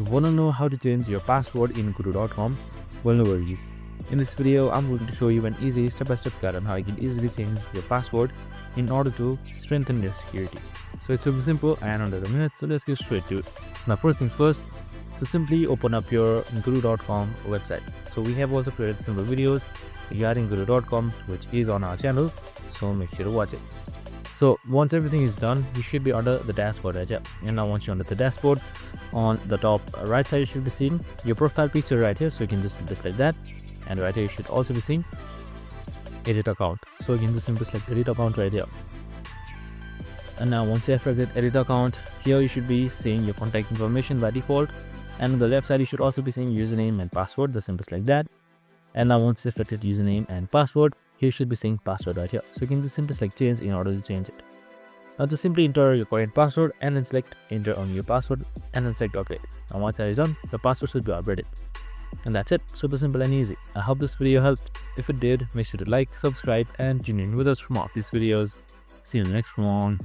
Want to know how to change your password in Guru.com? Well, no worries. In this video, I'm going to show you an easy step-by-step guide on how you can easily change your password in order to strengthen your security. So it's super simple and under a minute, so let's get straight to it. Now, first things first, so simply open up your Guru.com website. So we have also created simple videos regarding Guru.com, which is on our channel, so make sure to watch it. So once everything is done, you should be under the dashboard right here. And now once you're under the dashboard, on the top right side you should be seeing your profile picture right here. So you can just simply select that, and right here you should also be seeing edit account. So you can just simply select edit account right here. And now once you have selected edit account, here you should be seeing your contact information by default, and on the left side you should also be seeing username and password, the simple like that. And now once you have selected username and password, here you should be seeing password right here. So you can just simply select change in order to change it. Now just simply enter your current password and then select enter on your password and then select update. Now once that is done, your password should be updated. And that's it. Super simple and easy. I hope this video helped. If it did, make sure to like, subscribe and tune in with us for more of these videos. See you in the next one.